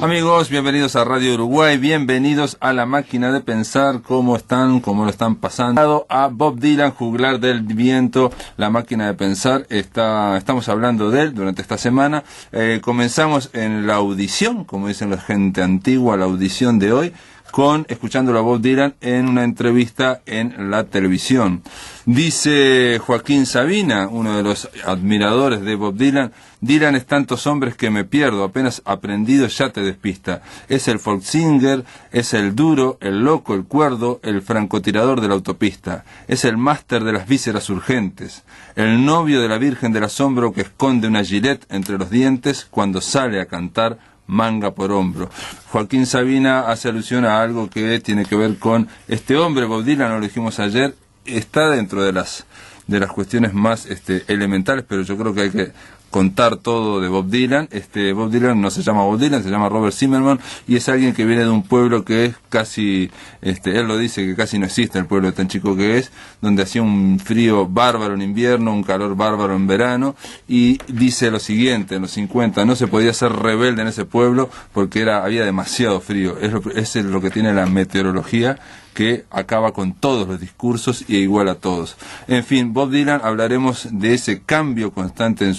Amigos, bienvenidos a Radio Uruguay, bienvenidos a La Máquina de Pensar. ¿Cómo están? ¿Cómo lo están pasando? A Bob Dylan, Juglar del Viento, La Máquina de Pensar. Estamos hablando de él durante esta semana. Comenzamos en la audición, como dicen la gente antigua, la audición de hoy, escuchándolo a Bob Dylan en una entrevista en la televisión. Dice Joaquín Sabina, uno de los admiradores de Bob Dylan: Dylan es tantos hombres que me pierdo, apenas aprendido ya te despista. Es el folksinger, es el duro, el loco, el cuerdo, el francotirador de la autopista. Es el máster de las vísceras urgentes, el novio de la Virgen del Asombro que esconde una gilet entre los dientes cuando sale a cantar manga por hombro. Joaquín Sabina hace alusión a algo que tiene que ver con este hombre, Bob Dylan, lo dijimos ayer, está dentro de las cuestiones más elementales, pero yo creo que hay que contar todo de Bob Dylan. Bob Dylan no se llama Bob Dylan, se llama Robert Zimmerman, y es alguien que viene de un pueblo que es casi, él lo dice, que casi no existe el pueblo tan chico que es, donde hacía un frío bárbaro en invierno, un calor bárbaro en verano, y dice lo siguiente: en los 50 no se podía ser rebelde en ese pueblo porque había demasiado frío. Es lo que tiene la meteorología, que acaba con todos los discursos y igual a todos. En fin, Bob Dylan, hablaremos de ese cambio constante en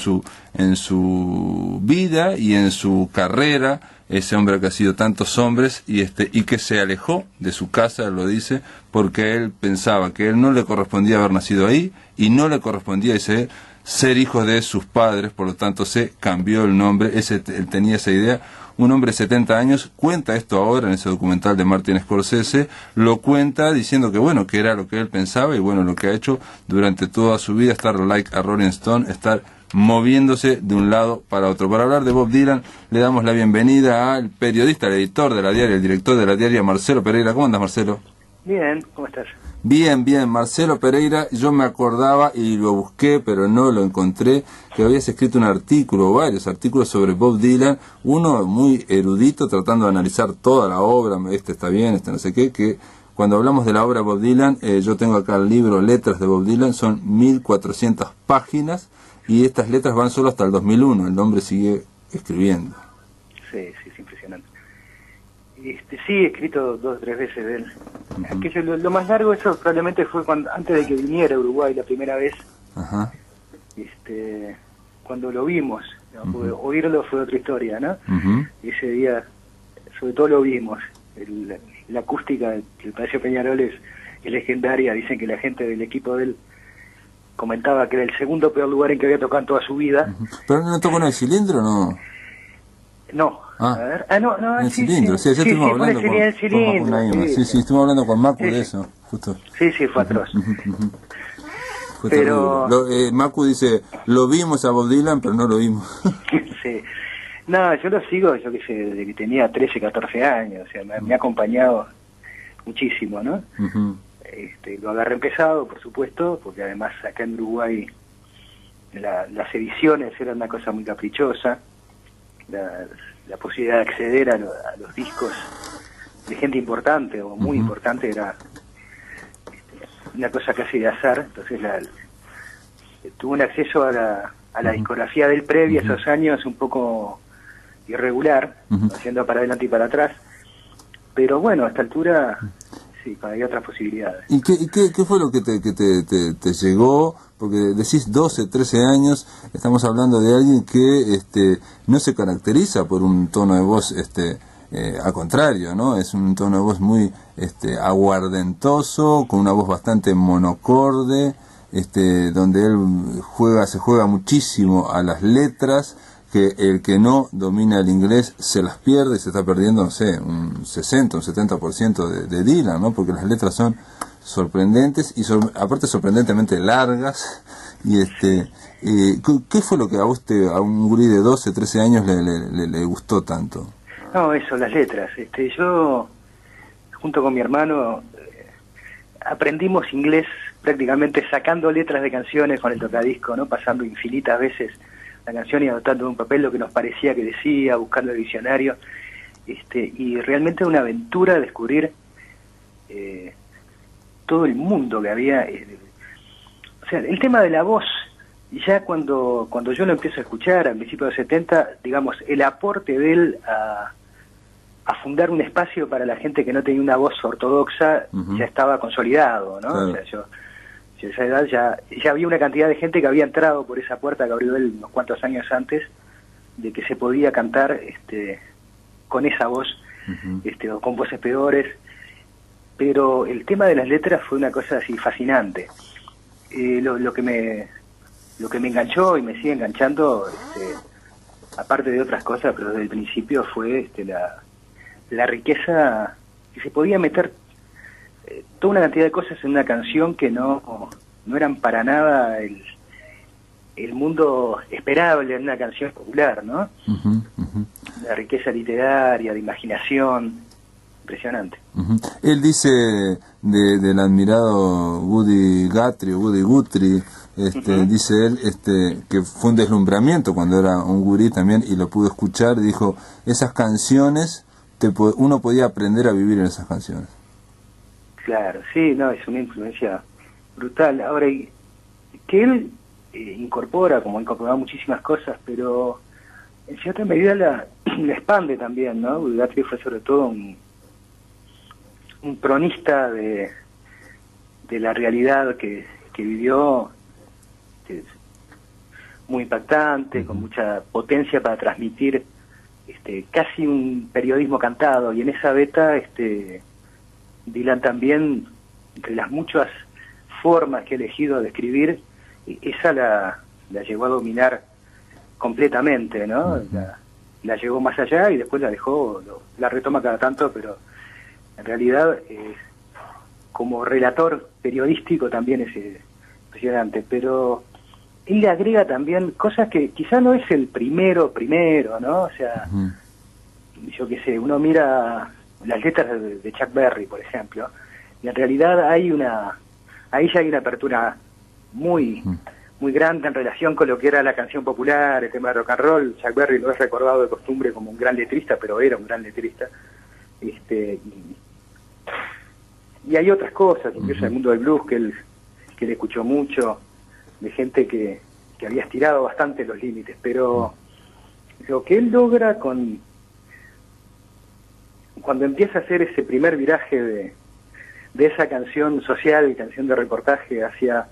su vida y en su carrera, ese hombre que ha sido tantos hombres y que se alejó de su casa, lo dice, porque él pensaba que él no le correspondía haber nacido ahí y no le correspondía ser hijo de sus padres, por lo tanto se cambió el nombre. Él tenía esa idea. Un hombre de 70 años cuenta esto ahora en ese documental de Martin Scorsese, lo cuenta diciendo que era lo que él pensaba y lo que ha hecho durante toda su vida, estar like a Rolling Stone, estar moviéndose de un lado para otro. Para hablar de Bob Dylan le damos la bienvenida al periodista, el editor de la diaria, el director de la diaria, Marcelo Pereira. ¿Cómo andas, Marcelo? Bien, ¿cómo estás? Bien, Marcelo Pereira. Yo me acordaba y lo busqué, pero no lo encontré, que habías escrito un artículo, varios artículos sobre Bob Dylan, uno muy erudito, tratando de analizar toda la obra, está bien, no sé qué, que cuando hablamos de la obra de Bob Dylan, yo tengo acá el libro Letras de Bob Dylan, son 1400 páginas, y estas letras van solo hasta el 2001, el hombre sigue escribiendo. Sí, es impresionante. Sí, he escrito 2 o 3 veces de él. Uh-huh. Lo más largo, eso probablemente fue antes de que viniera a Uruguay la primera vez. Uh-huh. Cuando lo vimos, uh-huh. Oírlo fue otra historia, ¿no? Uh-huh. Ese día, sobre todo lo vimos. La acústica del Palacio Peñarol es legendaria. Dicen que la gente del equipo de él comentaba que era el segundo peor lugar en que había tocado en toda su vida. Uh-huh. ¿Pero no tocó en el cilindro o no? No. A ver. No, en el cilindro. Sí, ayer estuvimos hablando con Naima. Sí, estuvimos hablando con Macu de eso, justo. Sí, fue atroz. Fue pero Macu dice, lo vimos a Bob Dylan, pero no lo vimos. Sí. No, yo lo sigo, yo qué sé, desde que tenía 13, 14 años, o sea, me ha acompañado muchísimo, ¿no? Uh-huh. Lo agarré empezado, por supuesto, porque además acá en Uruguay las ediciones eran una cosa muy caprichosa. La posibilidad de acceder a los discos de gente importante o muy uh-huh. importante era una cosa casi de azar. Entonces tuve un acceso a la uh-huh. discografía del previo uh-huh. esos años un poco irregular, uh-huh. haciendo para adelante y para atrás, pero bueno, a esta altura sí, hay otras posibilidades. ¿Y qué fue lo que te llegó? Porque decís 12, 13 años, estamos hablando de alguien que no se caracteriza por un tono de voz al contrario, ¿no? Es un tono de voz muy aguardentoso, con una voz bastante monocorde, donde él se juega muchísimo a las letras, que el que no domina el inglés se las pierde y se está perdiendo, no sé, un 60, un 70% de Dylan, ¿no? Porque las letras son sorprendentes y aparte sorprendentemente largas. Y ¿qué fue lo que a un gurí de 12, 13 años le gustó tanto? No, eso, las letras. Yo, junto con mi hermano, aprendimos inglés prácticamente sacando letras de canciones con el tocadisco, ¿no? Pasando infinitas veces la canción y anotando en un papel lo que nos parecía que decía, buscando el diccionario. Y realmente una aventura descubrir todo el mundo que había. O sea, el tema de la voz, ya cuando yo lo empiezo a escuchar, a principios de los 70, digamos, el aporte de él fundar un espacio para la gente que no tenía una voz ortodoxa, ya estaba consolidado, ¿no? Claro. O sea, yo a esa edad ya había una cantidad de gente que había entrado por esa puerta que abrió él unos cuantos años antes, de que se podía cantar con esa voz, o con voces peores, pero el tema de las letras fue una cosa así fascinante. Lo que me enganchó y me sigue enganchando, aparte de otras cosas, pero desde el principio fue la riqueza que se podía meter, toda una cantidad de cosas en una canción que no eran para nada el mundo esperable en una canción popular, ¿no? La riqueza literaria, de imaginación, impresionante. Él dice del admirado Woody Guthrie, dice él que fue un deslumbramiento cuando era un gurí también, y lo pudo escuchar, y dijo, esas canciones, uno podía aprender a vivir en esas canciones. Claro, sí, no, es una influencia brutal. Ahora, que él incorpora, como incorporaba muchísimas cosas, pero en cierta medida la expande también, ¿no? Woody Guthrie fue sobre todo un cronista de la realidad que vivió, que es muy impactante, con mucha potencia para transmitir casi un periodismo cantado, y en esa beta Dylan también, entre las muchas formas que ha elegido de escribir, esa la llegó a dominar completamente, ¿no? La llevó más allá y después la dejó, la retoma cada tanto, pero en realidad como relator periodístico también es impresionante. Pero él le agrega también cosas que quizá no es el primero, ¿no? O sea, yo qué sé, uno mira las letras de Chuck Berry, por ejemplo, y en realidad ahí ya hay una apertura muy grande en relación con lo que era la canción popular, el tema de rock and roll. Chuck Berry lo es recordado de costumbre como un gran letrista, pero era un gran letrista. Y hay otras cosas, incluso en el mundo del blues, que él escuchó mucho, de gente que había estirado bastante los límites, pero lo que él logra cuando empieza a hacer ese primer viraje de esa canción social, canción de reportaje, hacia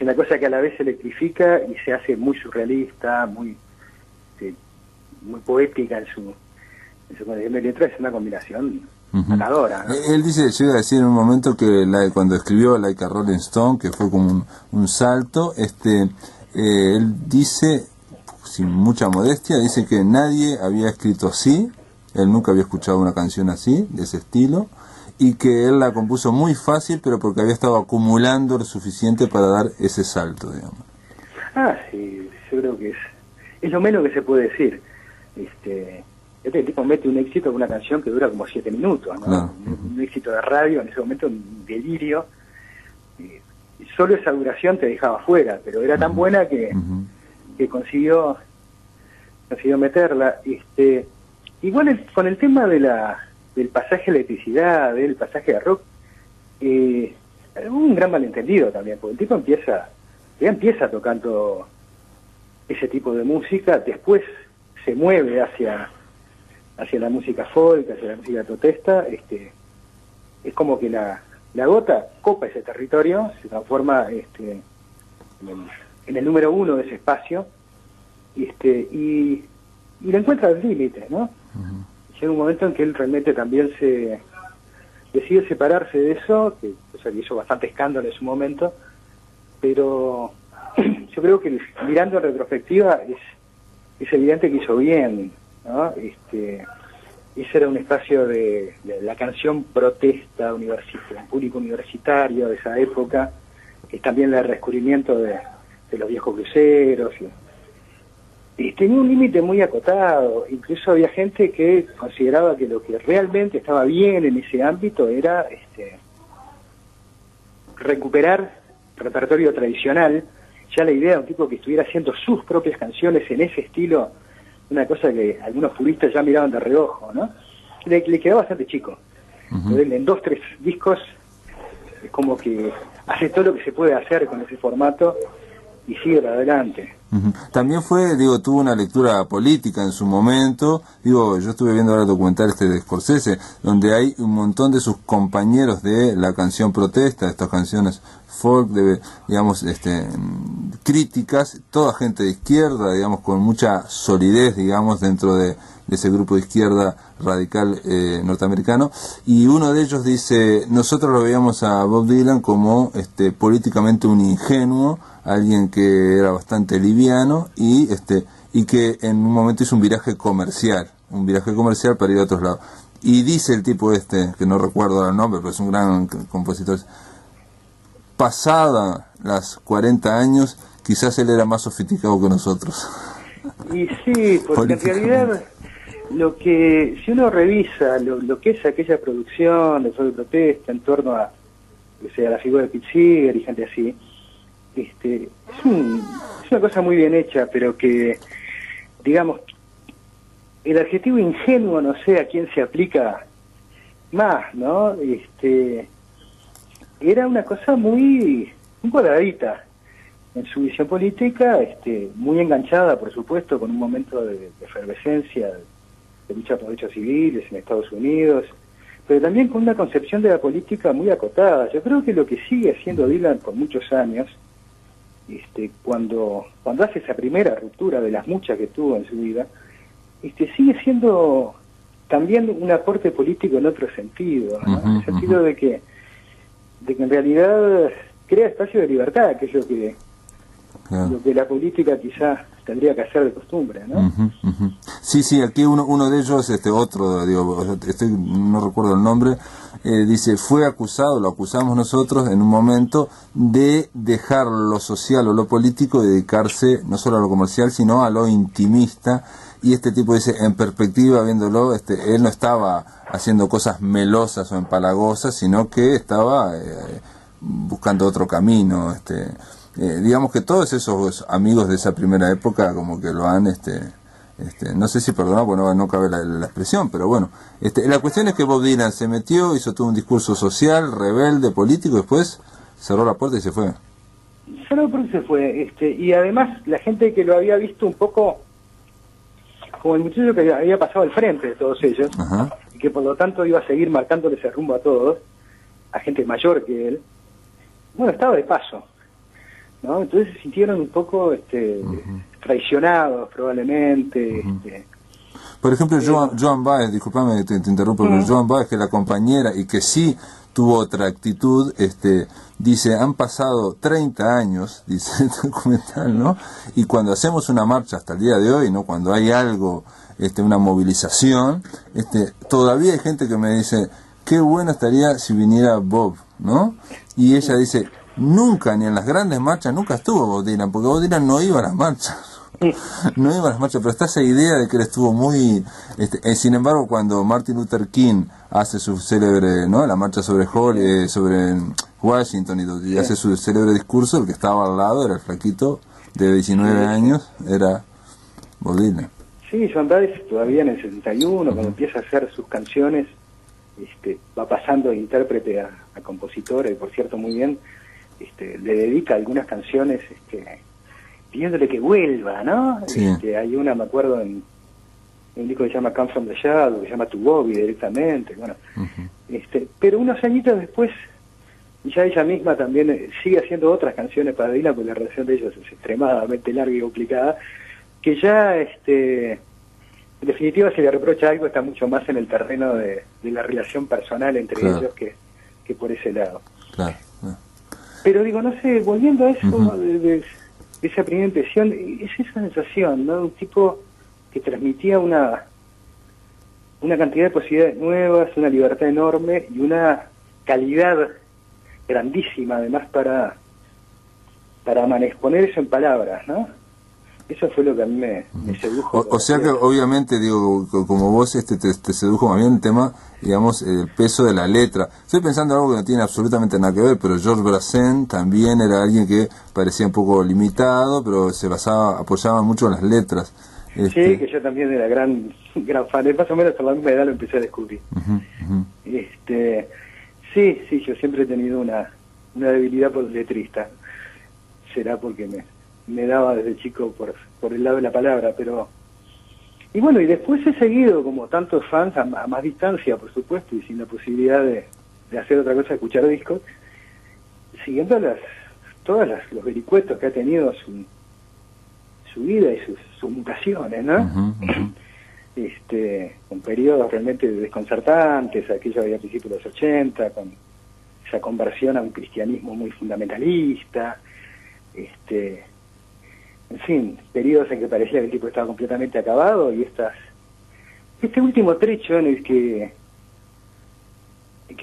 una cosa que a la vez se electrifica y se hace muy surrealista, muy poética en su letra, es una combinación matadora, ¿no? Él llega a decir en un momento que cuando escribió Like a Rolling Stone, que fue como un salto, él dice, sin mucha modestia, dice que nadie había escrito así, él nunca había escuchado una canción así, de ese estilo, y que él la compuso muy fácil, pero porque había estado acumulando lo suficiente para dar ese salto, digamos. Sí, yo creo que es lo menos que se puede decir. Este tipo mete un éxito con una canción que dura como 7 minutos, ¿no? Claro. Un éxito de radio, en ese momento un delirio. Y solo esa duración te dejaba fuera, pero era tan buena que consiguió meterla. Igual con el tema del pasaje de electricidad, del pasaje de rock, hubo un gran malentendido también, porque el tipo empieza tocando ese tipo de música, después se mueve hacia la música folk, hacia la música de protesta. Es como que la gota copa ese territorio, se transforma en el número uno de ese espacio, y le encuentra los límites, ¿no? Llega un momento en que él realmente también decide separarse de eso, que hizo bastante escándalo en su momento, pero yo creo que mirando en retrospectiva es evidente que hizo bien, ¿no? Ese era un espacio de la canción protesta universitaria, un público universitario de esa época, que también el redescubrimiento de los viejos cruceros, y tenía un límite muy acotado. Incluso había gente que consideraba que lo que realmente estaba bien en ese ámbito era recuperar repertorio tradicional. Ya la idea de un tipo que estuviera haciendo sus propias canciones en ese estilo, una cosa que algunos puristas ya miraban de reojo, ¿no? Le quedó bastante chico. En 2, 3 discos es como que hace todo lo que se puede hacer con ese formato, y sigue para adelante. También tuvo una lectura política en su momento. Yo estuve viendo ahora el documental de Scorsese, donde hay un montón de sus compañeros de la canción protesta, estas canciones folk, digamos, críticas, toda gente de izquierda, digamos, con mucha solidez, digamos, dentro de ese grupo de izquierda radical norteamericano, y uno de ellos dice: nosotros lo veíamos a Bob Dylan como políticamente un ingenuo, alguien que era bastante liviano y que en un momento hizo un viraje comercial para ir a otros lados. Y dice el tipo que no recuerdo el nombre, pero es un gran compositor, pasada las 40 años, quizás él era más sofisticado que nosotros. Y sí, porque en realidad si uno revisa lo que es aquella producción de Sol de Protesta en torno a la figura de Pete Seeger y gente así, es una cosa muy bien hecha, pero que, digamos, el adjetivo ingenuo no sé a quién se aplica más, ¿no? Era una cosa muy cuadradita en su visión política, muy enganchada, por supuesto, con un momento de efervescencia, de lucha por derechos civiles en Estados Unidos, pero también con una concepción de la política muy acotada. Yo creo que lo que sigue haciendo Dylan por muchos años, cuando hace esa primera ruptura de las muchas que tuvo en su vida, sigue siendo también un aporte político en otro sentido, ¿no? En el sentido de que en realidad crea espacio de libertad, que es lo que la política quizás tendría que hacer de costumbre, ¿no? Sí, aquí uno de ellos, otro, no recuerdo el nombre, dice: lo acusamos nosotros en un momento de dejar lo social o lo político y dedicarse no solo a lo comercial, sino a lo intimista. Y este tipo dice, en perspectiva, viéndolo, él no estaba haciendo cosas melosas o empalagosas, sino que estaba buscando otro camino. Digamos que todos esos amigos de esa primera época como que lo han, no sé si perdonado, porque no cabe la expresión, pero bueno, la cuestión es que Bob Dylan se metió, hizo todo un discurso social, rebelde, político, después cerró la puerta y se fue. Cerró la puerta y se fue, y además la gente que lo había visto un poco como el muchacho que había pasado al frente de todos ellos, y que por lo tanto iba a seguir marcándole ese rumbo a todos, a gente mayor que él, bueno, estaba de paso, ¿no? Entonces se sintieron un poco traicionados probablemente. Por ejemplo, Joan Baez, disculpame te interrumpo, pero Joan Baez, que la compañera y que sí tuvo otra actitud, dice: han pasado 30 años, dice el documental, ¿no? Y cuando hacemos una marcha hasta el día de hoy, ¿no? Cuando hay algo, una movilización, todavía hay gente que me dice: qué bueno estaría si viniera Bob, ¿no? Y ella dice: nunca, ni en las grandes marchas, nunca estuvo Bob Dylan, porque Bob Dylan no iba a las marchas. No iba a las marchas, pero está esa idea de que él estuvo muy... sin embargo, cuando Martin Luther King hace su célebre, ¿no?, la marcha sobre Washington y hace su célebre discurso, el que estaba al lado era el flaquito de 19 años, era Bob Dylan. Sí, Joan Baez todavía en el 71, cuando empieza a hacer sus canciones, va pasando de intérprete a compositor, y por cierto, muy bien, le dedica algunas canciones, pidiéndole que vuelva, ¿no? Sí. Hay una, me acuerdo, en un disco que se llama Come From The Shadows, que se llama To Bobby directamente, bueno. Pero unos añitos después, ya ella misma también sigue haciendo otras canciones para Dylan, porque la relación de ellos es extremadamente larga y complicada, que ya, en definitiva, si le reprocha algo, está mucho más en el terreno de la relación personal entre ellos que por ese lado. Claro. Pero digo, no sé, volviendo a eso de esa primera impresión, es esa sensación, ¿no? Un tipo que transmitía una cantidad de posibilidades nuevas, una libertad enorme y una calidad grandísima, además, para poner eso en palabras, ¿no? Eso fue lo que a mí me sedujo. O sea que obviamente, digo, como vos te sedujo más bien el tema, digamos, el peso de la letra. Estoy pensando en algo que no tiene absolutamente nada que ver, pero Georges Brassens también era alguien que parecía un poco limitado, pero se apoyaba mucho en las letras. Sí, que yo también era gran fan. Más o menos a la misma edad lo empecé a descubrir. Sí, yo siempre he tenido una debilidad por el letrista. Será porque me daba desde chico por el lado de la palabra, pero... Y bueno, y después he seguido, como tantos fans, a más distancia, por supuesto, y sin la posibilidad de hacer otra cosa, escuchar discos, siguiendo los vericuetos que ha tenido su vida y sus mutaciones, ¿no? Con periodos realmente desconcertantes, aquello de a principios de los 80, con esa conversión a un cristianismo muy fundamentalista, en fin, periodos en que parecía que el tipo estaba completamente acabado, y este último trecho en el que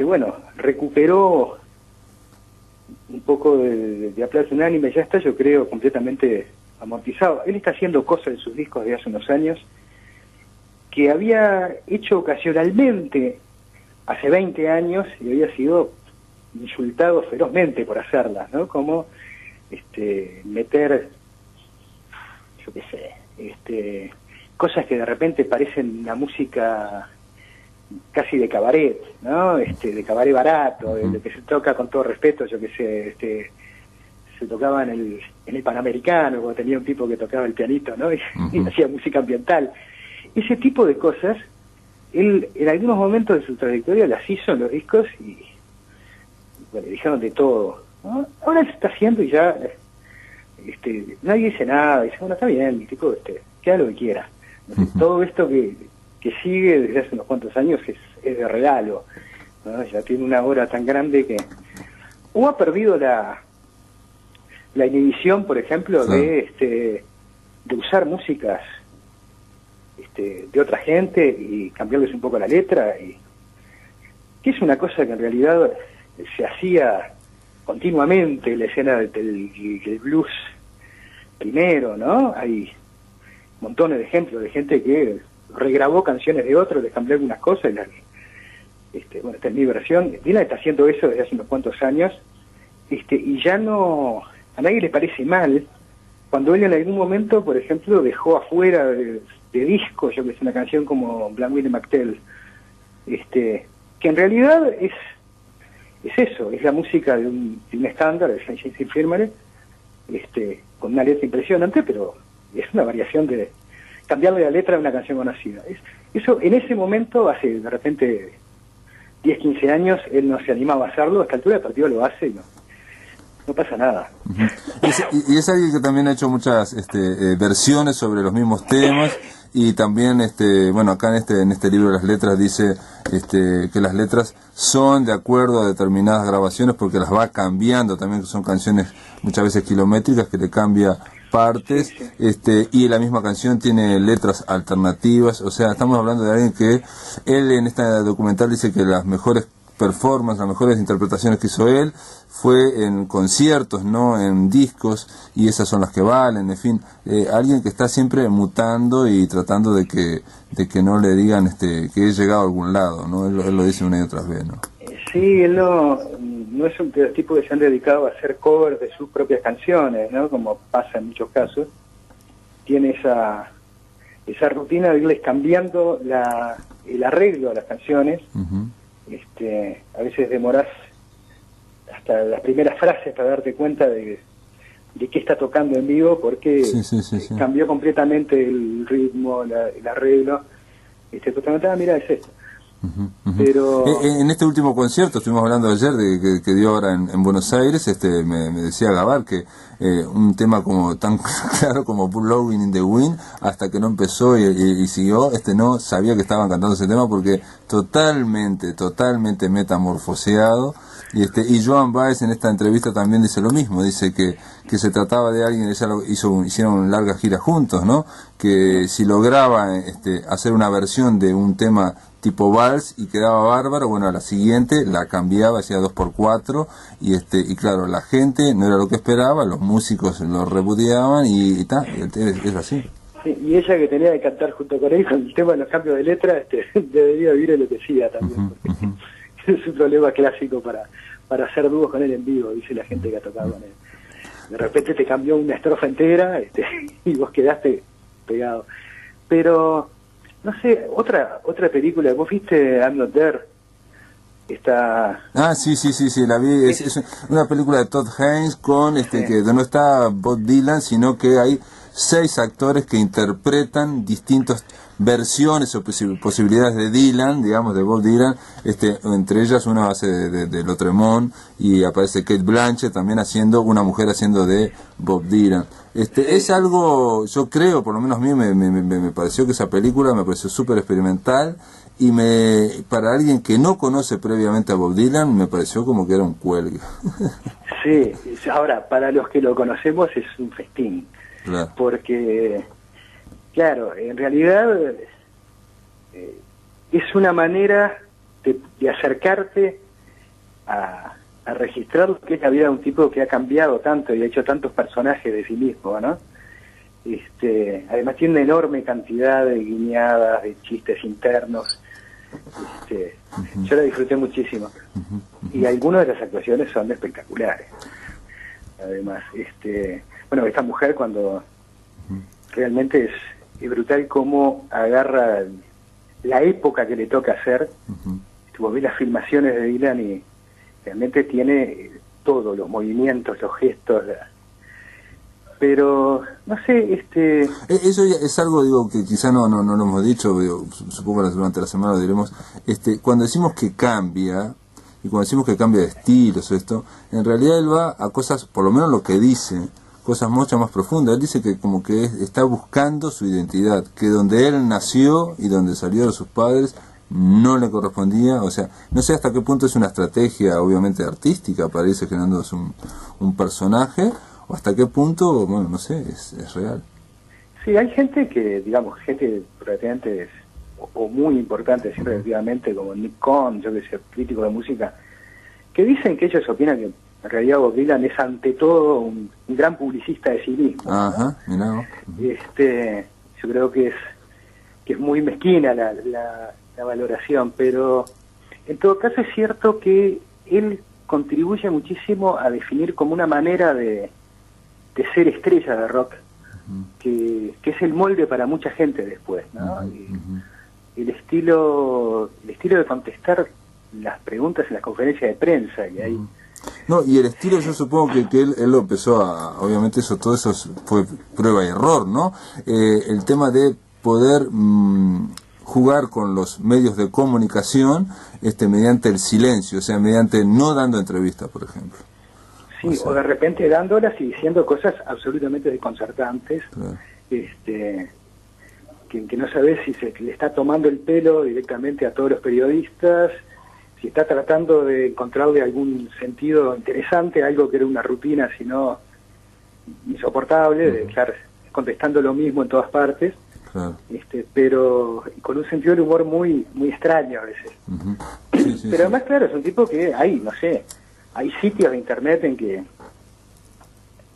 bueno, recuperó un poco de aplauso unánime, ya está, yo creo, completamente amortizado. Él está haciendo cosas en sus discos de hace unos años que había hecho ocasionalmente hace 20 años y había sido insultado ferozmente por hacerlas, ¿no? Como meter, yo qué sé, cosas que de repente parecen una música casi de cabaret, ¿no? De cabaret barato, de que se toca con todo respeto, yo qué sé, se tocaba en el Panamericano, cuando tenía un tipo que tocaba el pianito, ¿no? Y hacía música ambiental. Ese tipo de cosas, él en algunos momentos de su trayectoria las hizo en los discos y bueno, dijeron de todo, ¿no? Ahora se está haciendo y ya nadie dice nada, dice, bueno, está bien, el tipo, que haga lo que quiera. Todo esto que sigue desde hace unos cuantos años es de regalo, ¿no? Ya tiene una obra tan grande que o ha perdido la inhibición, por ejemplo, de usar músicas de otra gente y cambiarles un poco la letra, y que es una cosa que en realidad se hacía continuamente en la escena del blues primero, ¿no? Hay montones de ejemplos de gente que regrabó canciones de otros, les cambió algunas cosas, bueno, esta es mi versión. Dylan está haciendo eso desde hace unos cuantos años, y ya no, a nadie le parece mal cuando él en algún momento, por ejemplo, dejó afuera de discos, yo que sé, una canción como Blind Willie McTell, que en realidad es eso, es la música de un estándar, de Sunshine Infirmary, con una letra impresionante, pero es una variación de cambiarle la letra de una canción conocida. Eso en ese momento, hace de repente 10, 15 años, él no se animaba a hacerlo, a esta altura del partido lo hace y no pasa nada. Y es alguien que también ha hecho muchas versiones sobre los mismos temas, y también bueno, acá en este libro de las letras dice que las letras son de acuerdo a determinadas grabaciones porque las va cambiando también, que son canciones muchas veces kilométricas que le cambia partes, y la misma canción tiene letras alternativas. O sea, estamos hablando de alguien que él en esta documental dice que las mejores performances, las mejores interpretaciones que hizo él fue en conciertos, no en discos, y esas son las que valen. En fin, alguien que está siempre mutando y tratando de que no le digan que he llegado a algún lado, ¿no? Él lo dice una y otra vez, ¿no? Sí, él no es un tipo que se han dedicado a hacer covers de sus propias canciones, ¿no? Como pasa en muchos casos. Tiene esa rutina de irles cambiando el arreglo a las canciones. A veces demorás hasta las primeras frases para darte cuenta de qué está tocando en vivo, porque cambió completamente el ritmo, el arreglo. Totalmente, mira, es esto. Pero en este último concierto, estuvimos hablando ayer que dio ahora en Buenos Aires, me decía Gabar que un tema como tan claro como Blowing in the Wind, hasta que no empezó y siguió, no sabía que estaban cantando ese tema porque totalmente metamorfoseado. Y Joan Baez en esta entrevista también dice lo mismo, dice que se trataba de alguien, hicieron largas giras juntos, ¿no? Que si lograba hacer una versión de un tema tipo vals y quedaba bárbaro, bueno, a la siguiente la cambiaba, hacía 2x4, y claro, la gente no era lo que esperaba, los músicos lo repudiaban y es así. Sí, y ella que tenía que cantar junto con él con el tema de los cambios de letra, debería vivir enloquecida también, porque es un problema clásico para hacer dúos con él en vivo, dice la gente que ha tocado con él. De repente te cambió una estrofa entera, y vos quedaste pegado. Pero no sé, otra película, vos viste I'm Not There, Está... Sí, la vi. Es una película de Todd Haynes con Sí. que no está Bob Dylan, sino que hay 6 actores que interpretan distintas versiones o posibilidades de Dylan, digamos, de Bob Dylan. Entre ellas una base de Lautréamont, y aparece Cate Blanchett también haciendo una mujer haciendo de Bob Dylan. Es algo, yo creo, por lo menos a mí me pareció que esa película me pareció súper experimental, y para alguien que no conoce previamente a Bob Dylan me pareció como que era un cuelgue. Sí, ahora, para los que lo conocemos es un festín, Claro. porque, claro, en realidad es una manera de acercarte a registrar lo que es la vida de un tipo que ha cambiado tanto y ha hecho tantos personajes de sí mismo, ¿no? Además tiene una enorme cantidad de guiñadas, de chistes internos. Yo la disfruté muchísimo. Y algunas de las actuaciones son espectaculares. Además, bueno, esta mujer cuando realmente es brutal cómo agarra la época que le toca hacer. Vos ves las filmaciones de Dylan y realmente tiene todos los movimientos, los gestos, pero no sé, Eso ya es algo, digo, que quizá no lo hemos dicho, digo, supongo que durante la semana lo diremos. Cuando decimos que cambia, y cuando decimos que cambia de estilos, en realidad él va a cosas, por lo menos lo que dice, cosas mucho más profundas. Él dice que como que está buscando su identidad, que donde él nació y donde salió de sus padres no le correspondía. O sea, no sé hasta qué punto es una estrategia obviamente artística para irse generando un personaje, o hasta qué punto, bueno, no sé, es real. sí, hay gente que, digamos, gente relativamente o muy importante, siempre relativamente, como Nick Cohn, yo que sé, crítico de música, que dicen que ellos opinan que en realidad Bob Dylan es ante todo un gran publicista de sí mismo, ¿no? Ajá, mirá vos. Yo creo que es muy mezquina la valoración, pero en todo caso es cierto que él contribuye muchísimo a definir como una manera de ser estrella de rock, que es el molde para mucha gente después, ¿no? El estilo de contestar las preguntas en las conferencias de prensa, y ahí No, y el estilo, yo supongo que él lo empezó obviamente todo eso fue prueba y error, ¿no? El tema de poder jugar con los medios de comunicación mediante el silencio, o sea, mediante no dando entrevistas, por ejemplo. sí, o de repente dándolas y diciendo cosas absolutamente desconcertantes, Claro. Que no sabes si se le está tomando el pelo directamente a todos los periodistas, si está tratando de encontrarle algún sentido interesante, algo que era una rutina, sino insoportable, de estar contestando lo mismo en todas partes, Claro. Pero con un sentido del humor muy muy extraño a veces. Sí, Pero además, claro, es un tipo que no sé, hay sitios de internet en que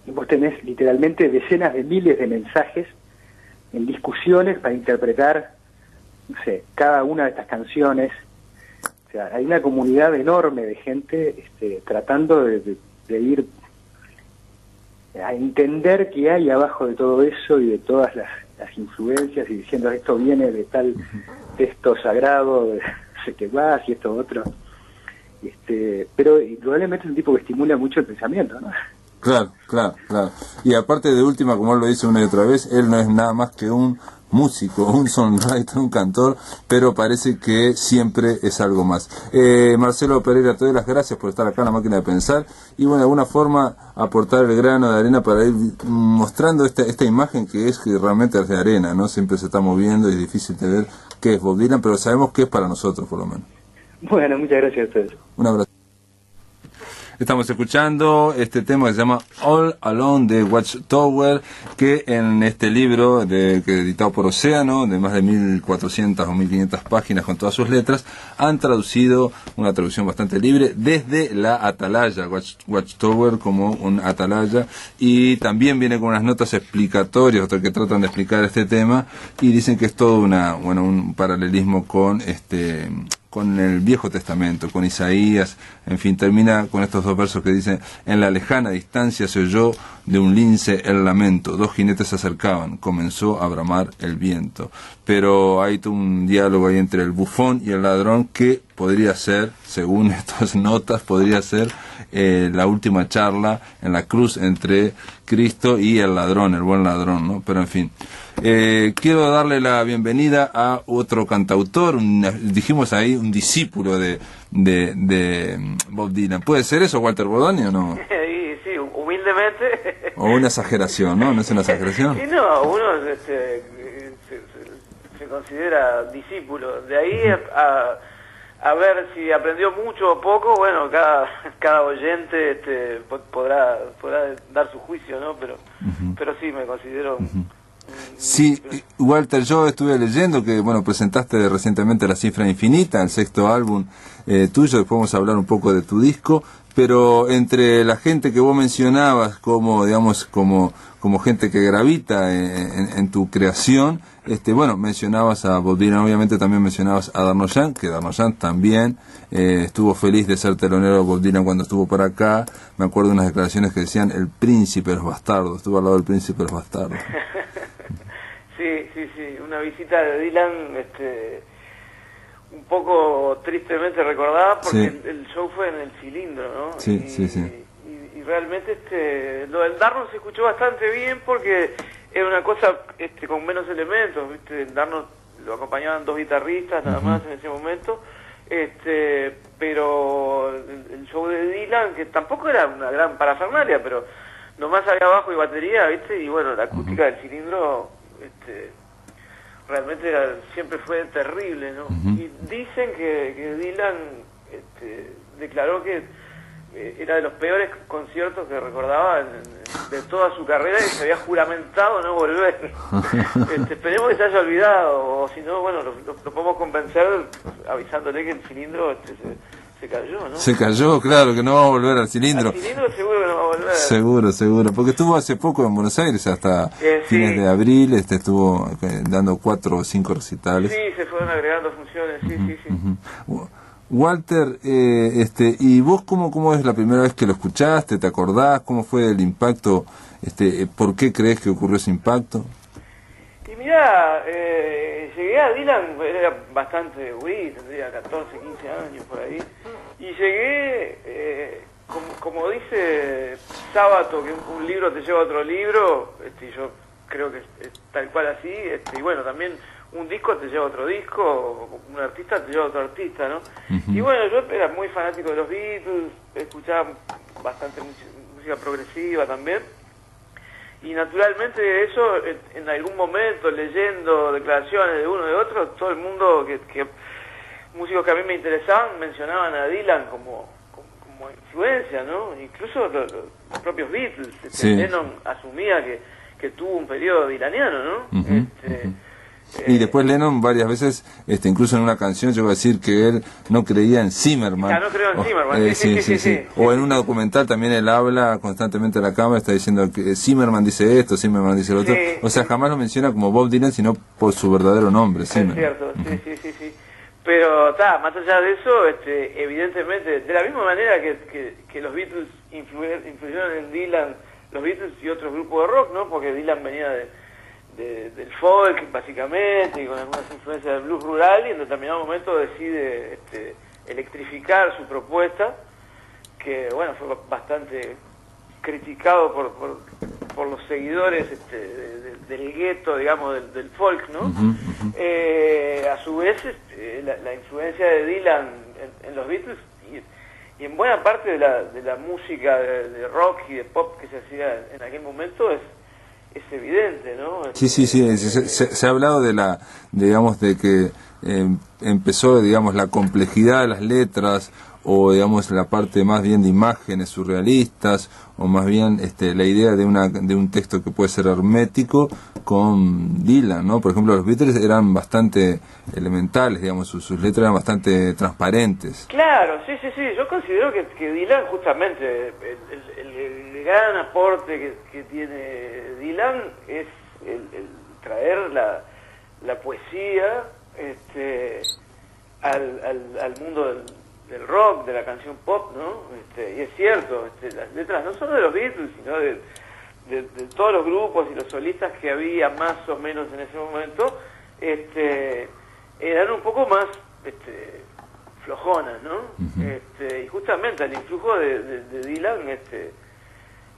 vos tenés literalmente decenas de miles de mensajes en discusiones para interpretar, no sé, cada una de estas canciones. O sea, hay una comunidad enorme de gente tratando de ir a entender qué hay abajo de todo eso y de todas las influencias, y diciendo esto viene de tal texto sagrado, de no sé qué más y esto otro. Pero probablemente es un tipo que estimula mucho el pensamiento, ¿no? Claro. Y aparte, de última, como él lo dice una y otra vez, él no es nada más que un músico, un songwriter, un cantor, pero parece que siempre es algo más. Marcelo Pereira, te doy las gracias por estar acá en La Máquina de Pensar, y bueno, de alguna forma aportar el grano de arena para ir mostrando esta imagen que realmente es de arena, ¿no? Siempre se está moviendo y es difícil de ver qué es Bob Dylan, pero sabemos que es para nosotros, por lo menos. Bueno, muchas gracias a ustedes. Un abrazo. Estamos escuchando este tema que se llama All Alone de Watchtower, que en este libro que editado por Océano, de más de 1400 o 1500 páginas con todas sus letras, han traducido una traducción bastante libre desde la atalaya, Watchtower como un atalaya, y también viene con unas notas explicatorias que tratan de explicar este tema, y dicen que es todo un paralelismo con con el Viejo Testamento, con Isaías, en fin, termina con estos dos versos que dicen: en la lejana distancia se oyó de un lince el lamento, dos jinetes se acercaban, comenzó a bramar el viento. Pero hay todo un diálogo ahí entre el bufón y el ladrón que podría ser, según estas notas, podría ser la última charla en la cruz entre Cristo y el ladrón, el buen ladrón, ¿no? Pero en fin, quiero darle la bienvenida a otro cantautor, dijimos ahí, un discípulo de Bob Dylan. ¿Puede ser eso, Walter Bodoni, o no? Sí, humildemente. O una exageración, ¿no? ¿No es una exageración? Sí, no, uno se considera discípulo. De ahí a ver si aprendió mucho o poco, bueno, cada oyente podrá dar su juicio, ¿no? Pero sí, me considero... Sí, Walter, yo estuve leyendo que, bueno, presentaste recientemente La Cifra Infinita, el sexto álbum tuyo. Después vamos a hablar un poco de tu disco, pero entre la gente que vos mencionabas como, digamos, como gente que gravita en tu creación, bueno, mencionabas a Bob Dylan, obviamente también mencionabas a Darnoyan, que Darnoyan también estuvo feliz de ser telonero de Bob Dylan cuando estuvo por acá. Me acuerdo de unas declaraciones que decían: el príncipe de los bastardos, estuvo al lado del príncipe de los bastardos. Sí, una visita de Dylan, un poco tristemente recordada, porque sí. el show fue en el Cilindro, ¿no? Sí. Y realmente lo del Darno se escuchó bastante bien porque era una cosa con menos elementos, ¿viste? El Darno lo acompañaban dos guitarristas nada más en ese momento, pero el show de Dylan, que tampoco era una gran parafernalia, pero nomás había bajo y batería, ¿viste? Y bueno, la acústica del Cilindro realmente siempre fue terrible, ¿no? Y dicen que Dylan declaró que era de los peores conciertos que recordaba de toda su carrera, y se había juramentado no volver. Esperemos que se haya olvidado, o si no, bueno, lo podemos convencer avisándole que el Cilindro se cayó, ¿no? Se cayó, claro, que no va a volver al Cilindro. Al Cilindro seguro que no va a volver. Seguro, porque estuvo hace poco en Buenos Aires, hasta fines de abril, estuvo dando 4 o 5 recitales. Sí, se fueron agregando funciones, sí. Walter, ¿y vos cómo es la primera vez que lo escuchaste? ¿Te acordás? ¿Cómo fue el impacto? ¿Por qué crees que ocurrió ese impacto? Y mirá, llegué a Dylan, era bastante güey, tendría 14, 15 años por ahí, y llegué, como dice Sábato, que un libro te lleva a otro libro, y yo creo que es tal cual así, y bueno, también un disco te lleva a otro disco, un artista te lleva a otro artista, ¿no? Y bueno, yo era muy fanático de los Beatles, escuchaba bastante música progresiva también, y naturalmente eso, en algún momento, leyendo declaraciones de uno de otro, todo el mundo, que músicos que a mí me interesaban, mencionaban a Dylan como influencia, ¿no? Incluso los propios Beatles. Lennon asumía que tuvo un periodo dilaniano, ¿no? Y después Lennon varias veces, incluso en una canción llegó a decir que él no creía en Zimmerman. Ya, no creo en Zimmerman. Sí. O en una documental también él habla constantemente a la cámara, está diciendo que Zimmerman dice esto, Zimmerman dice lo otro. O sea, jamás lo menciona como Bob Dylan, sino por su verdadero nombre, Zimmerman. Es cierto, sí. Pero, más allá de eso, evidentemente, de la misma manera que los Beatles influyeron en Dylan, los Beatles y otros grupos de rock, ¿no? Porque Dylan venía del folk, básicamente, y con algunas influencias del blues rural, y en determinado momento decide electrificar su propuesta, que, bueno, fue bastante criticado por los seguidores del gueto, de del folk, ¿no? A su vez, la influencia de Dylan en los Beatles y en buena parte de la música de rock y de pop que se hacía en aquel momento es evidente, ¿no? Sí, se ha hablado de que empezó, la complejidad de las letras, o la parte más bien de imágenes surrealistas, o más bien la idea de un texto que puede ser hermético con Dylan, ¿no? Por ejemplo, los Beatles eran bastante elementales, sus letras eran bastante transparentes. Claro, sí, yo considero que Dylan, justamente, el gran aporte que tiene Dylan es el traer la poesía al mundo del rock, de la canción pop, ¿no? Y es cierto, las letras no solo de los Beatles, sino de todos los grupos y los solistas que había más o menos en ese momento, eran un poco más flojonas, ¿no? Y justamente al influjo de Dylan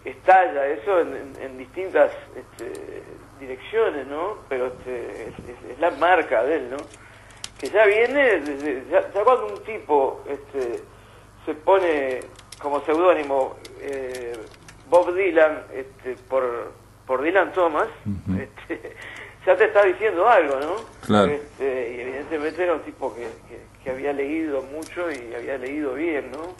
estalla eso en distintas direcciones, ¿no? Pero es la marca de él, ¿no? Que ya viene desde ya cuando un tipo se pone como seudónimo Bob Dylan por Dylan Thomas, ya te está diciendo algo, ¿no? Claro. Y evidentemente era un tipo que había leído mucho y había leído bien, ¿no?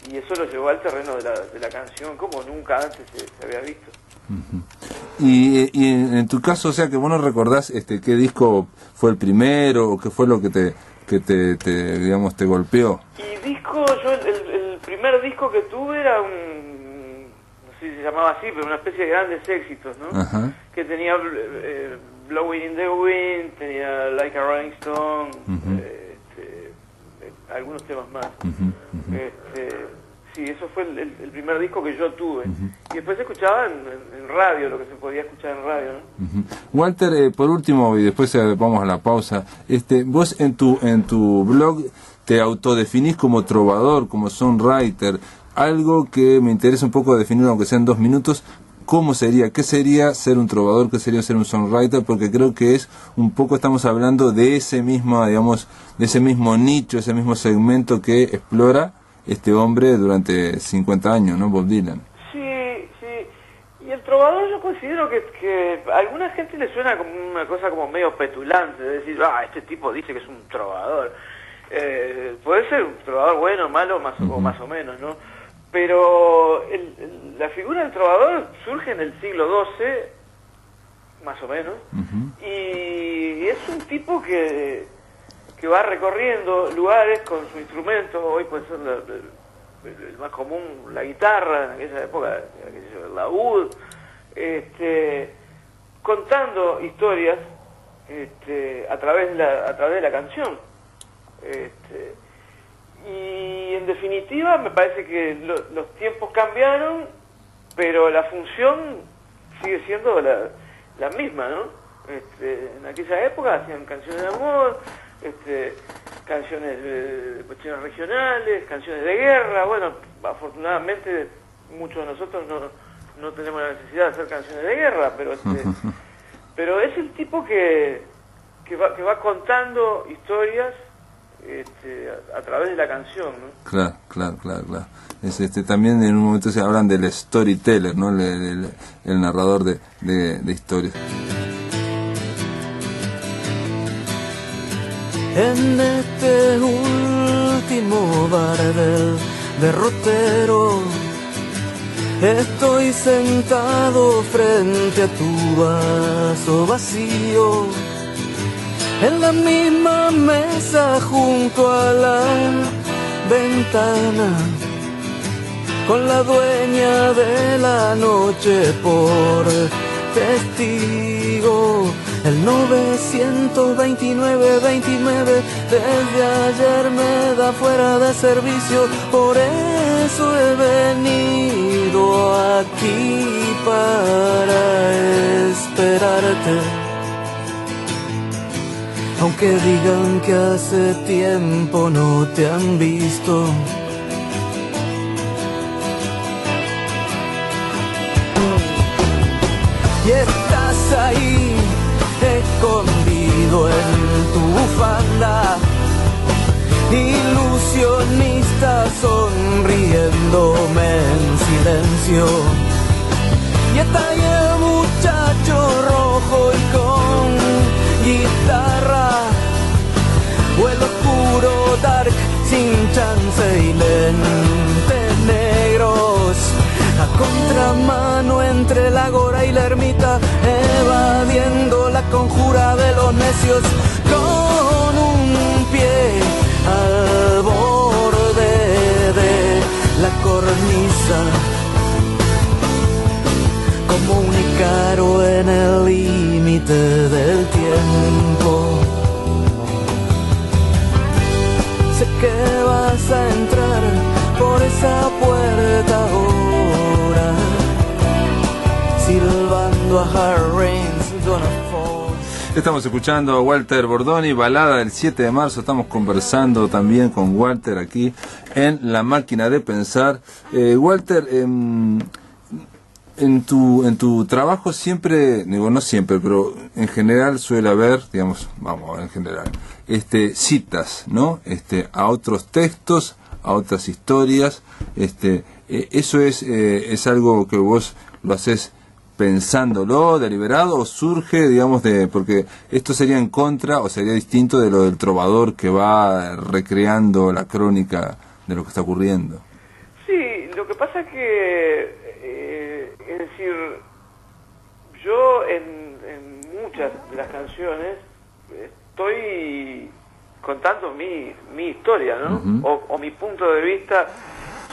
Y eso lo llevó al terreno de la canción como nunca antes se había visto. Y en tu caso, o sea, que vos no recordás qué disco fue el primero o qué fue lo que digamos, te golpeó. Y disco, yo el primer disco que tuve era no sé si se llamaba así, pero una especie de grandes éxitos, ¿no? Ajá. Que tenía Blowing in the Wind, tenía Like a Rolling Stone, algunos temas más. Sí, eso fue el primer disco que yo tuve. Y después se escuchaba en radio, lo que se podía escuchar en radio, ¿no? Walter, por último, y después vamos a la pausa, vos en tu blog te autodefinís como trovador, como songwriter, algo que me interesa un poco definir, aunque sean 2 minutos. ¿Cómo sería? ¿Qué sería ser un trovador? ¿Qué sería ser un songwriter? Porque creo que es un poco, estamos hablando de ese mismo, digamos, de ese mismo nicho, ese mismo segmento que explora este hombre durante 50 años, ¿no? Bob Dylan. Sí, sí. Y el trovador yo considero que a alguna gente le suena como una cosa como medio petulante, de decir, este tipo dice que es un trovador. Puede ser un trovador bueno, malo, o más o menos, ¿no? Pero la figura del trovador surge en el siglo XII, más o menos, y es un tipo que va recorriendo lugares con su instrumento. Hoy puede ser el más común, la guitarra, en aquella época, el laúd, contando historias a través de la canción. Y en definitiva me parece que los tiempos cambiaron, pero la función sigue siendo la misma, ¿no? En aquella época hacían canciones de amor, canciones de cuestiones regionales, canciones de guerra. Bueno, afortunadamente muchos de nosotros no tenemos la necesidad de hacer canciones de guerra, pero es el tipo que va contando historias a través de la canción, ¿no? Claro. Es también en un momento se hablan del storyteller, ¿no? El narrador de historias. En este último bar del derrotero estoy sentado frente a tu vaso vacío, en la misma mesa junto a la ventana, con la dueña de la noche por testigo. El 929 desde ayer me da fuera de servicio, por eso he venido aquí para esperarte. Aunque digan que hace tiempo no te han visto, y estás ahí escondido en tu bufanda, ilusionista sonriéndome en silencio. Y está ahí el muchacho rojo y con guitarra, o el oscuro dark sin chance y lentes negros, a contramano entre la Ágora y la ermita, evadiendo la conjura de los necios, con un pie al borde de la cornisa, como un ícaro en el límite del tiempo. que vas a entrar por esa puerta ahora, silbando a Hard Rain's Gonna Fall. Estamos escuchando a Walter Bordoni, balada del 7 de marzo. Estamos conversando también con Walter aquí en La Máquina de Pensar. Walter, en tu trabajo siempre, digo no siempre, pero en general suele haber, digamos, vamos, en general, citas, ¿no? A otros textos, a otras historias. Eso es algo que vos lo haces pensándolo, deliberado, o surge, digamos, porque esto sería en contra o sería distinto de lo del trovador que va recreando la crónica de lo que está ocurriendo. Sí, lo que pasa es que es decir, yo en muchas de las canciones estoy contando mi historia, ¿no? Uh-huh. o mi punto de vista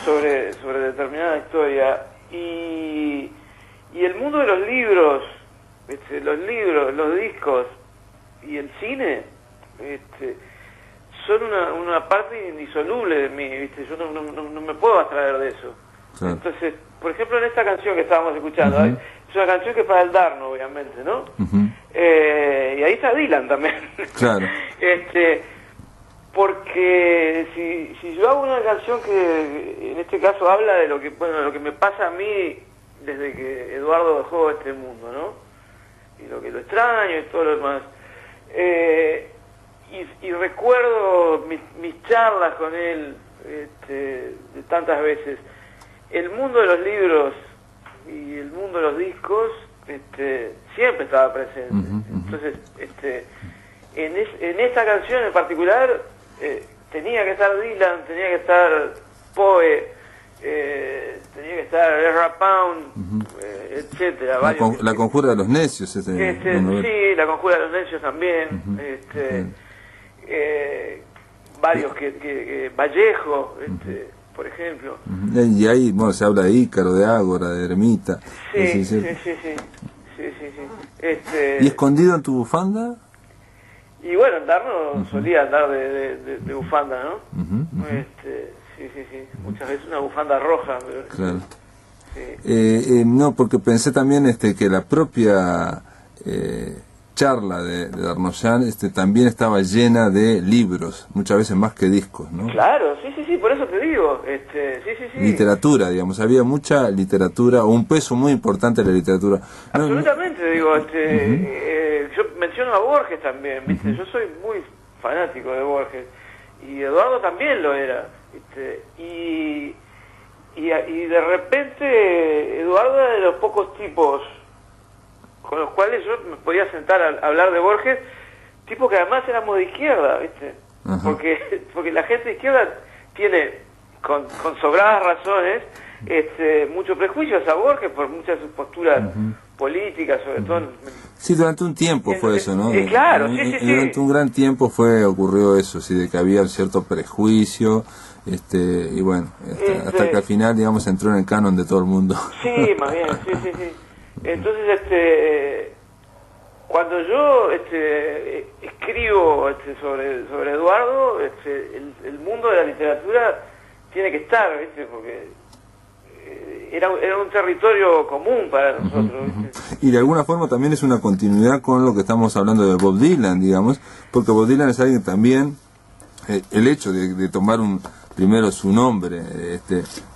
sobre determinada historia. Y el mundo de los libros, los discos y el cine, son una parte indisoluble de mí, ¿viste? Yo no me puedo abstraer de eso. Sí. Entonces, por ejemplo, en esta canción que estábamos escuchando, uh-huh, es una canción que es para el Darno, obviamente, ¿no? Uh-huh. Y ahí está Dylan también. Claro. Porque si yo hago una canción que en este caso habla de lo que me pasa a mí desde que Eduardo dejó este mundo, ¿no? Y lo extraño y todo lo demás. Y recuerdo mis charlas con él de tantas veces. El mundo de los libros y el mundo de los discos siempre estaba presente. Uh-huh. Entonces, en esta canción en particular tenía que estar Dylan, tenía que estar Poe, tenía que estar Ezra Pound, uh-huh, etcétera. La conjura de los necios. Sí, la conjura de los necios también. Uh-huh. Varios que Vallejo, uh-huh, por ejemplo. Uh-huh. Y ahí se habla de Ícaro, de Ágora, de Ermita. Sí. ¿Y escondido en tu bufanda? Y bueno, uh-huh, solía andar de bufanda, ¿no? Uh-huh, uh-huh. Sí. Muchas veces una bufanda roja. Claro. Sí. No, porque pensé también que la propia charla de Darnoyan también estaba llena de libros, muchas veces más que discos, ¿no? Claro, sí, por eso te digo. Sí. Literatura, digamos, había mucha literatura, o un peso muy importante de la literatura. Absolutamente, digo, yo menciono a Borges también, ¿viste? Uh-huh. Yo soy muy fanático de Borges, y Eduardo también lo era, ¿viste? Y de repente Eduardo era de los pocos tipos con los cuales yo me podía sentar a hablar de Borges, tipos que además éramos de izquierda, ¿viste? Uh-huh. Porque la gente de izquierda tiene, con sobradas razones, mucho prejuicio hacia Borges por muchas de sus posturas, uh-huh, políticas, sobre uh-huh, todo. Sí, durante un tiempo fue eso, ¿no? Claro, sí. Durante un gran tiempo ocurrió eso, sí, de que había cierto prejuicio, y bueno, hasta que al final, digamos, entró en el canon de todo el mundo. Sí, más bien, sí. Entonces, cuando yo escribo sobre Eduardo, el mundo de la literatura tiene que estar, ¿viste? Porque era un territorio común para nosotros, uh-huh, ¿viste? Y de alguna forma también es una continuidad con lo que estamos hablando de Bob Dylan, digamos, porque Bob Dylan es alguien también, el hecho de tomar primero su nombre,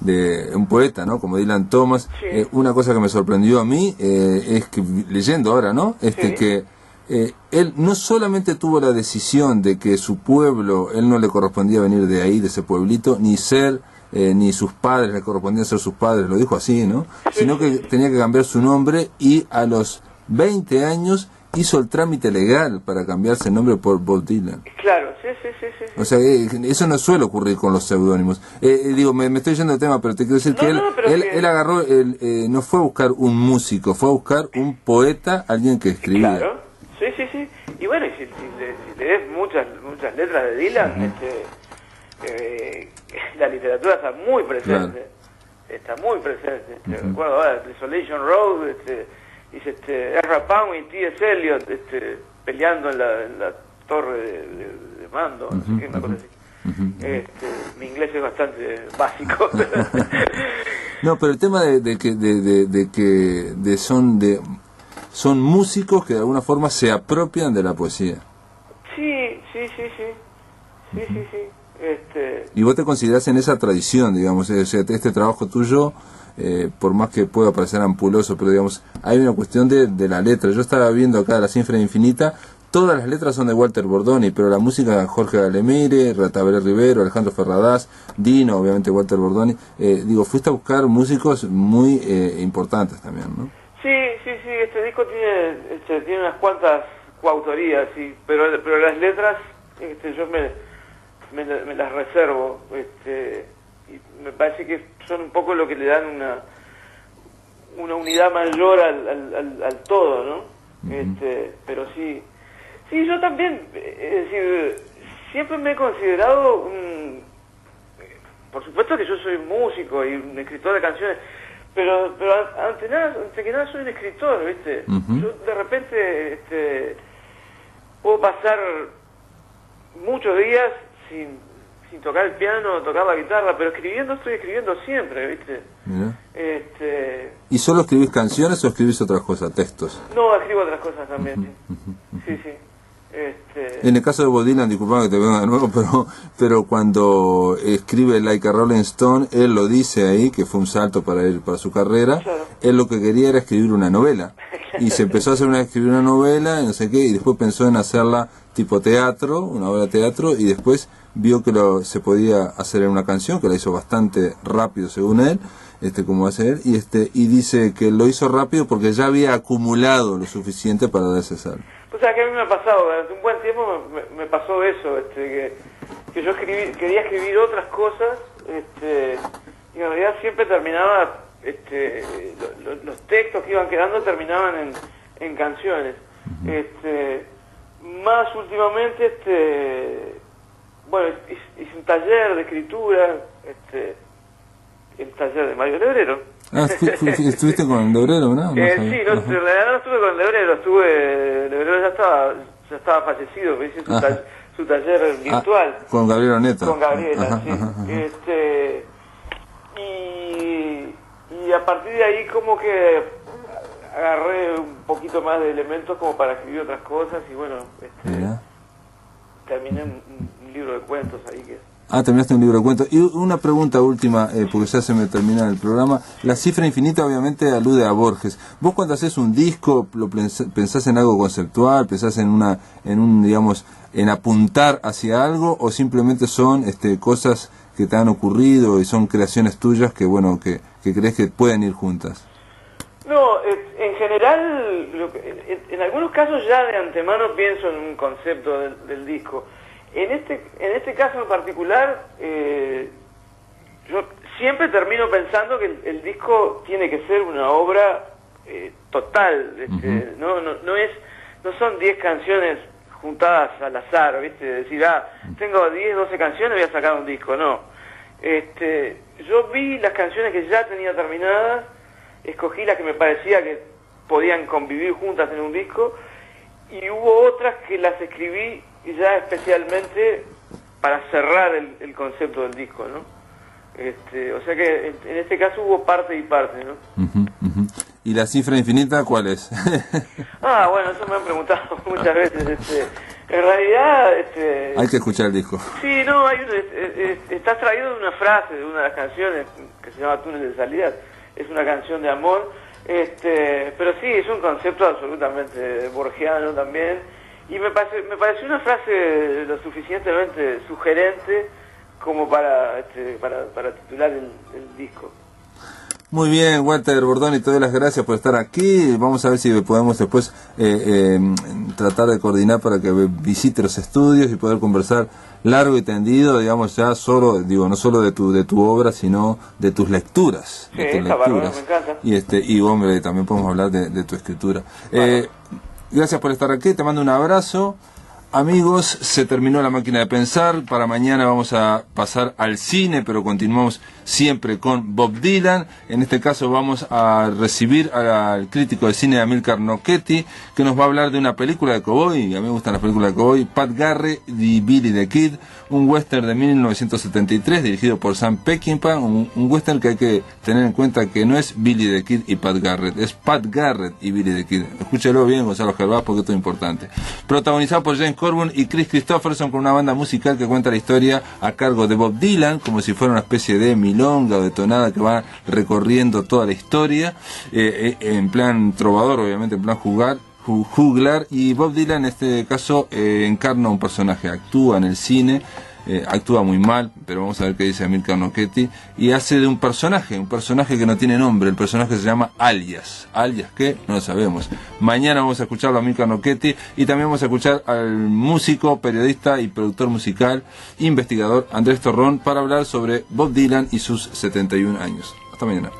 de un poeta, ¿no? Como Dylan Thomas. Sí. Una cosa que me sorprendió a mí es que, leyendo ahora, ¿no? Sí. Que él no solamente tuvo la decisión de que su pueblo, él no le correspondía venir de ahí, de ese pueblito, ni sus padres le correspondían ser sus padres, lo dijo así, ¿no? Sí. Sino que tenía que cambiar su nombre, y a los 20 años hizo el trámite legal para cambiarse el nombre por Bob Dylan. Claro, sí. O sea, eso no suele ocurrir con los seudónimos. Digo, me estoy yendo del tema, pero te quiero decir que él agarró, no fue a buscar un músico, fue a buscar un poeta, alguien que escribía. Claro, sí. Y bueno, si lees muchas letras de Dylan, uh-huh, la literatura está muy presente. Claro. Está muy presente. Uh-huh. Recuerdo ahora, Desolation Road, dice Ezra Pound y T.S. Eliot peleando en la torre de mando, uh-huh, no sé qué, una cosa así. Mi inglés es bastante básico. No, pero el tema de que son músicos que de alguna forma se apropian de la poesía. Sí. Y vos te considerás en esa tradición, digamos, o sea, este trabajo tuyo, por más que pueda parecer ampuloso, pero digamos, hay una cuestión de la letra. Yo estaba viendo acá La Cifra Infinita, todas las letras son de Walter Bordoni, pero la música de Jorge Galemire, Tabaré Rivero, Alejandro Ferradas, Dino, obviamente Walter Bordoni. Fuiste a buscar músicos muy importantes también, ¿no? Sí, este disco tiene unas cuantas coautorías, sí, pero las letras yo me las reservo, y me parece que son un poco lo que le dan una unidad mayor al todo, ¿no? Pero sí, yo también, es decir, siempre me he considerado por supuesto que yo soy músico y un escritor de canciones, pero antes que nada soy un escritor, ¿viste? Yo de repente puedo pasar muchos días sin tocar el piano, tocar la guitarra, pero estoy escribiendo siempre, ¿viste? Mira. ¿Y solo escribís canciones o escribís otras cosas, textos? No, escribo otras cosas también, sí. En el caso de Bob Dylan, disculpame que te venga de nuevo, pero cuando escribe Like a Rolling Stone, él lo dice ahí, que fue un salto para su carrera. Claro. Él lo que quería era escribir una novela. Y se empezó a escribir una novela, y no sé qué, y después pensó en hacerla tipo teatro, una obra de teatro, y después vio que se podía hacer en una canción, que la hizo bastante rápido según él, como hace él, y dice que lo hizo rápido porque ya había acumulado lo suficiente para dar ese salto. O sea, que a mí me ha pasado, durante un buen tiempo me pasó eso, que yo quería escribir otras cosas, y en realidad siempre terminaba, los textos que iban quedando terminaban en canciones. Más últimamente, hice un taller de escritura, el taller de Mario Lebrero. ¿Estuviste con el Lebrero, no? Sí, en realidad no estuve con el Lebrero, Lebrero ya estaba fallecido, hice su taller virtual. Con Gabriela Neto. Con Gabriela, sí. Y a partir de ahí como que agarré un poquito más de elementos como para escribir otras cosas y bueno, terminé un libro de cuentos ahí que... Terminaste un libro de cuentos. Y una pregunta última, porque ya se me termina el programa. La Cifra Infinita obviamente alude a Borges. ¿Vos cuando haces un disco, pensás en algo conceptual, pensás en apuntar hacia algo, o simplemente son en que te han ocurrido y son creaciones tuyas que crees que pueden ir juntas? No, en general, en algunos casos ya de antemano pienso en un concepto del disco. En este caso en particular, yo siempre termino pensando que el disco tiene que ser una obra total, no son 10 canciones juntadas al azar, ¿viste? Decir, tengo 10, 12 canciones, voy a sacar un disco, no. Yo vi las canciones que ya tenía terminadas, escogí las que me parecía que podían convivir juntas en un disco, y hubo otras que las escribí ya especialmente para cerrar el concepto del disco, ¿no? O sea que en este caso hubo parte y parte, ¿no? ¿Y la Cifra Infinita cuál es? Bueno, eso me han preguntado muchas veces. En realidad... hay que escuchar el disco. Sí, no, está traído de una frase de una de las canciones que se llama Túnel de Salida. Es una canción de amor, pero sí, es un concepto absolutamente borgiano también. Y me pareció una frase lo suficientemente sugerente como para titular el disco. Muy bien, Walter Bordoni, te doy las gracias por estar aquí. Vamos a ver si podemos después tratar de coordinar para que visite los estudios y poder conversar largo y tendido, digamos, ya no solo de tu obra, sino de tus lecturas. Sí, está bárbaro, me encanta. Y hombre, también podemos hablar de tu escritura. Gracias por estar aquí, te mando un abrazo. Amigos, se terminó la máquina de pensar. Para mañana vamos a pasar al cine, pero continuamos siempre con Bob Dylan. En este caso vamos a recibir al crítico de cine Amílcar Knochetti, que nos va a hablar de una película de cowboy. A mí me gustan las películas de cowboy. Pat Garrett y Billy the Kid, un western de 1973 dirigido por Sam Peckinpah. Un western que hay que tener en cuenta que no es Billy the Kid y Pat Garrett, es Pat Garrett y Billy the Kid. Escúchelo bien, Gonzalo Gervás, porque esto es importante. Protagonizado por James Coburn y Chris Christopherson, con una banda musical que cuenta la historia a cargo de Bob Dylan, como si fuera una especie de milonga o de tonada que va recorriendo toda la historia, en plan trovador, obviamente, en plan juglar, y Bob Dylan en este caso encarna un personaje, actúa en el cine, actúa muy mal, pero vamos a ver qué dice Amílcar Knochetti, y hace de un personaje que no tiene nombre. El personaje se llama Alias. ¿Alias qué? No lo sabemos. Mañana vamos a escucharlo a Amílcar Knochetti, y también vamos a escuchar al músico, periodista y productor musical, investigador Andrés Torrón, para hablar sobre Bob Dylan y sus 71 años. Hasta mañana.